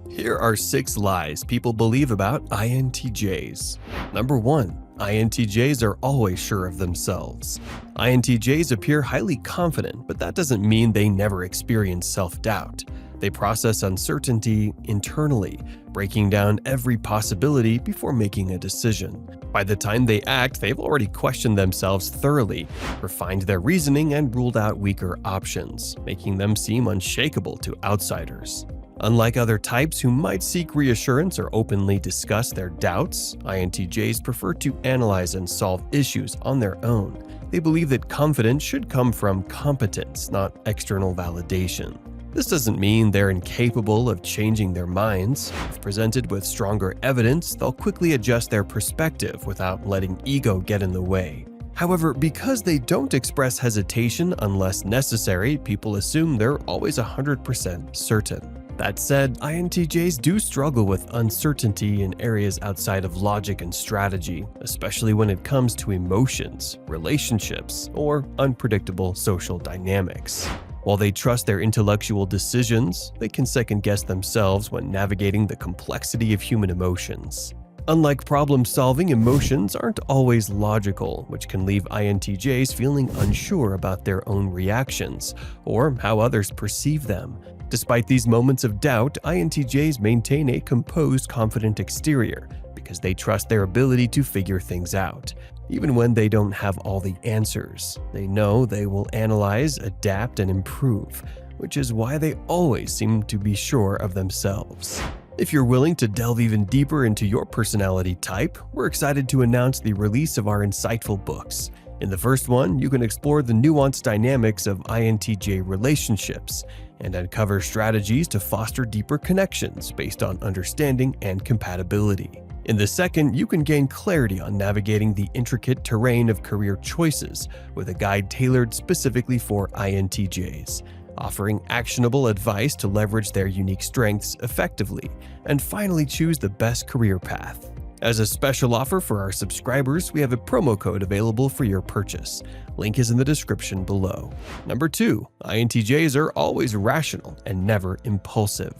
Here are 6 lies people believe about INTJs. Number 1. INTJs are always sure of themselves. INTJs appear highly confident, but that doesn't mean they never experience self-doubt. They process uncertainty internally, breaking down every possibility before making a decision. By the time they act, they've already questioned themselves thoroughly, refined their reasoning, and ruled out weaker options, making them seem unshakable to outsiders. Unlike other types who might seek reassurance or openly discuss their doubts, INTJs prefer to analyze and solve issues on their own. They believe that confidence should come from competence, not external validation. This doesn't mean they're incapable of changing their minds. If presented with stronger evidence, they'll quickly adjust their perspective without letting ego get in the way. However, because they don't express hesitation unless necessary, people assume they're always 100% certain. That said, INTJs do struggle with uncertainty in areas outside of logic and strategy, especially when it comes to emotions, relationships, or unpredictable social dynamics. While they trust their intellectual decisions, they can second-guess themselves when navigating the complexity of human emotions. Unlike problem-solving, emotions aren't always logical, which can leave INTJs feeling unsure about their own reactions or how others perceive them. Despite these moments of doubt, INTJs maintain a composed, confident exterior because they trust their ability to figure things out. Even when they don't have all the answers, they know they will analyze, adapt, and improve, which is why they always seem to be sure of themselves. If you're willing to delve even deeper into your personality type, we're excited to announce the release of our insightful books. In the first one, you can explore the nuanced dynamics of INTJ relationships and uncover strategies to foster deeper connections based on understanding and compatibility. In the second, you can gain clarity on navigating the intricate terrain of career choices with a guide tailored specifically for INTJs, offering actionable advice to leverage their unique strengths effectively, and finally choose the best career path. As a special offer for our subscribers, we have a promo code available for your purchase. Link is in the description below. Number 2. INTJs are always rational and never impulsive.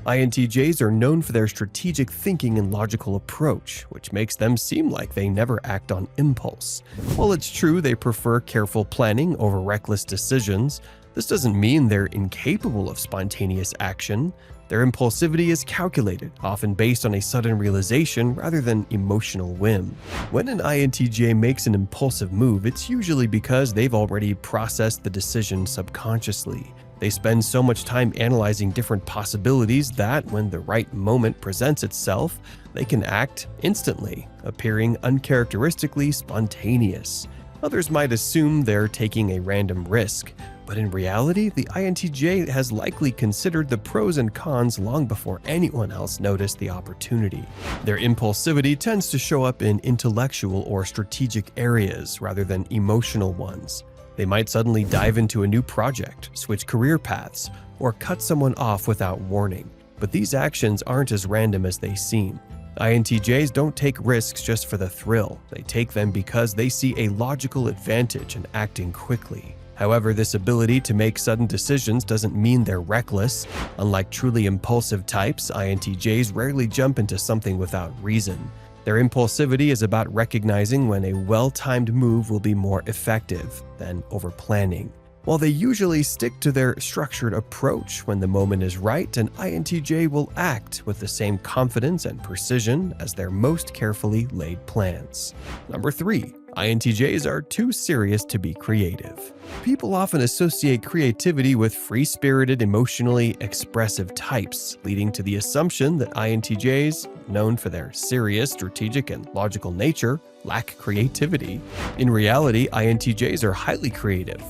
INTJs are known for their strategic thinking and logical approach, which makes them seem like they never act on impulse. While it's true they prefer careful planning over reckless decisions, this doesn't mean they're incapable of spontaneous action. Their impulsivity is calculated, often based on a sudden realization rather than emotional whim. When an INTJ makes an impulsive move, it's usually because they've already processed the decision subconsciously. They spend so much time analyzing different possibilities that, when the right moment presents itself, they can act instantly, appearing uncharacteristically spontaneous. Others might assume they're taking a random risk, but in reality, the INTJ has likely considered the pros and cons long before anyone else noticed the opportunity. Their impulsivity tends to show up in intellectual or strategic areas rather than emotional ones. They might suddenly dive into a new project, switch career paths, or cut someone off without warning. But these actions aren't as random as they seem. INTJs don't take risks just for the thrill. They take them because they see a logical advantage in acting quickly. However, this ability to make sudden decisions doesn't mean they're reckless. Unlike truly impulsive types, INTJs rarely jump into something without reason. Their impulsivity is about recognizing when a well-timed move will be more effective than overplanning. While they usually stick to their structured approach when the moment is right, an INTJ will act with the same confidence and precision as their most carefully laid plans. Number 3. INTJs are too serious to be creative. People often associate creativity with free-spirited, emotionally expressive types, leading to the assumption that INTJs, known for their serious, strategic, and logical nature, lack creativity. In reality, INTJs are highly creative.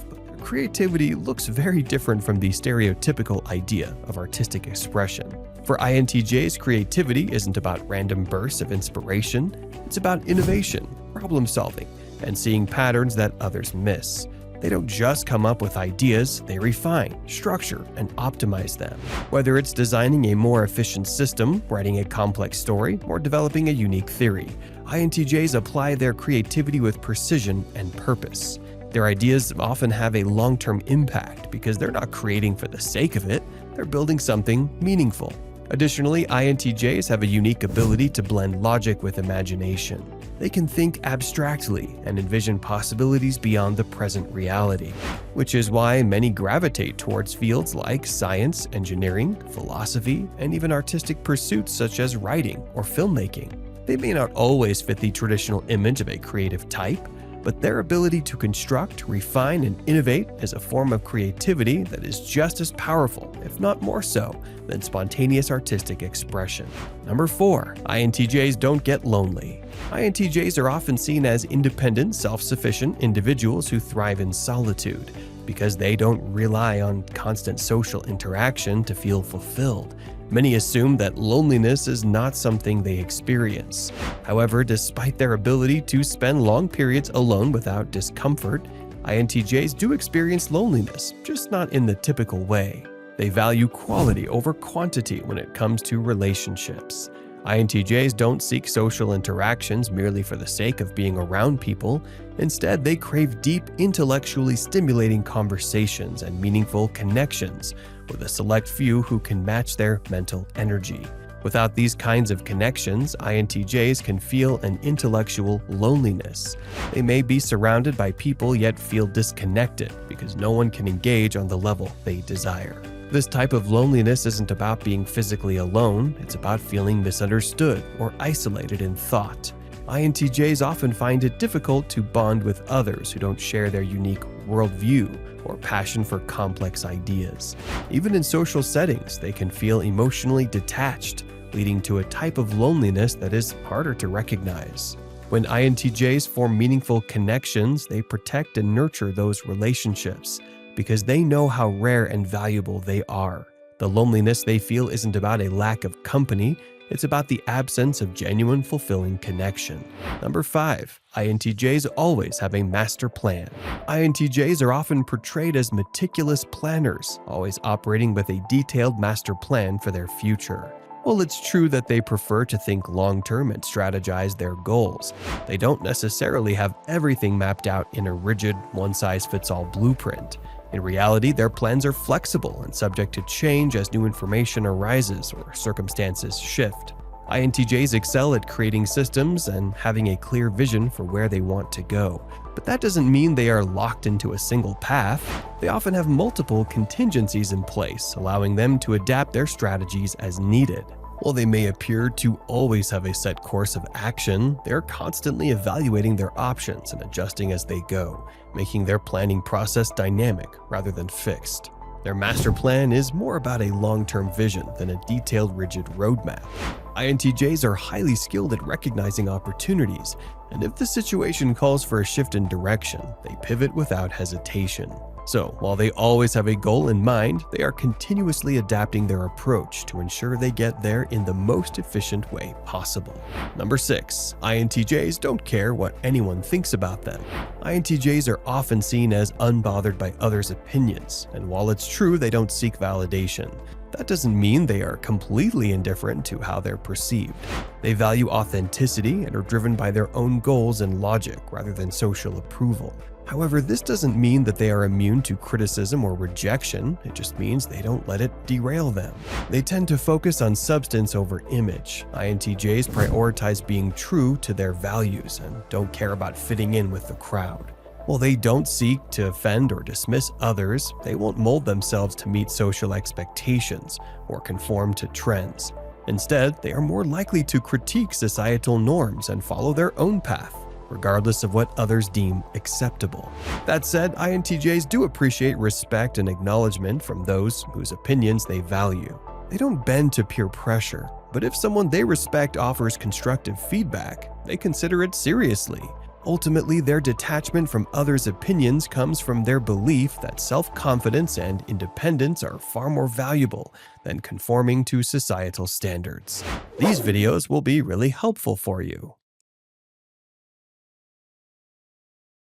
Creativity looks very different from the stereotypical idea of artistic expression. For INTJs, creativity isn't about random bursts of inspiration. It's about innovation, problem solving, and seeing patterns that others miss. They don't just come up with ideas, they refine, structure, and optimize them. Whether it's designing a more efficient system, writing a complex story, or developing a unique theory, INTJs apply their creativity with precision and purpose. Their ideas often have a long-term impact because they're not creating for the sake of it, they're building something meaningful. Additionally, INTJs have a unique ability to blend logic with imagination. They can think abstractly and envision possibilities beyond the present reality, which is why many gravitate towards fields like science, engineering, philosophy, and even artistic pursuits such as writing or filmmaking. They may not always fit the traditional image of a creative type, but their ability to construct, refine, and innovate is a form of creativity that is just as powerful, if not more so, than spontaneous artistic expression. Number 4. INTJs don't get lonely. INTJs are often seen as independent, self-sufficient individuals who thrive in solitude because they don't rely on constant social interaction to feel fulfilled. Many assume that loneliness is not something they experience. However, despite their ability to spend long periods alone without discomfort, INTJs do experience loneliness, just not in the typical way. They value quality over quantity when it comes to relationships. INTJs don't seek social interactions merely for the sake of being around people. Instead, they crave deep, intellectually stimulating conversations and meaningful connections with a select few who can match their mental energy. Without these kinds of connections, INTJs can feel an intellectual loneliness. They may be surrounded by people yet feel disconnected because no one can engage on the level they desire. This type of loneliness isn't about being physically alone, it's about feeling misunderstood or isolated in thought. INTJs often find it difficult to bond with others who don't share their unique worldview or passion for complex ideas. Even in social settings, they can feel emotionally detached, leading to a type of loneliness that is harder to recognize. When INTJs form meaningful connections, they protect and nurture those relationships because they know how rare and valuable they are. The loneliness they feel isn't about a lack of company, it's about the absence of genuine, fulfilling connection. Number 5. INTJs always have a master plan. INTJs are often portrayed as meticulous planners, always operating with a detailed master plan for their future. While it's true that they prefer to think long-term and strategize their goals, they don't necessarily have everything mapped out in a rigid, one-size-fits-all blueprint. In reality, their plans are flexible and subject to change as new information arises or circumstances shift. INTJs excel at creating systems and having a clear vision for where they want to go. But that doesn't mean they are locked into a single path. They often have multiple contingencies in place, allowing them to adapt their strategies as needed. While they may appear to always have a set course of action, they're constantly evaluating their options and adjusting as they go, making their planning process dynamic rather than fixed. Their master plan is more about a long-term vision than a detailed, rigid roadmap. INTJs are highly skilled at recognizing opportunities, and if the situation calls for a shift in direction, they pivot without hesitation. So, while they always have a goal in mind, they are continuously adapting their approach to ensure they get there in the most efficient way possible. Number 6. INTJs don't care what anyone thinks about them. INTJs are often seen as unbothered by others' opinions, and while it's true they don't seek validation, that doesn't mean they are completely indifferent to how they're perceived. They value authenticity and are driven by their own goals and logic rather than social approval. However, this doesn't mean that they are immune to criticism or rejection, it just means they don't let it derail them. They tend to focus on substance over image. INTJs prioritize being true to their values and don't care about fitting in with the crowd. While they don't seek to offend or dismiss others, they won't mold themselves to meet social expectations or conform to trends. Instead, they are more likely to critique societal norms and follow their own path, regardless of what others deem acceptable. That said, INTJs do appreciate respect and acknowledgement from those whose opinions they value. They don't bend to peer pressure, but if someone they respect offers constructive feedback, they consider it seriously. Ultimately, their detachment from others' opinions comes from their belief that self-confidence and independence are far more valuable than conforming to societal standards. These videos will be really helpful for you.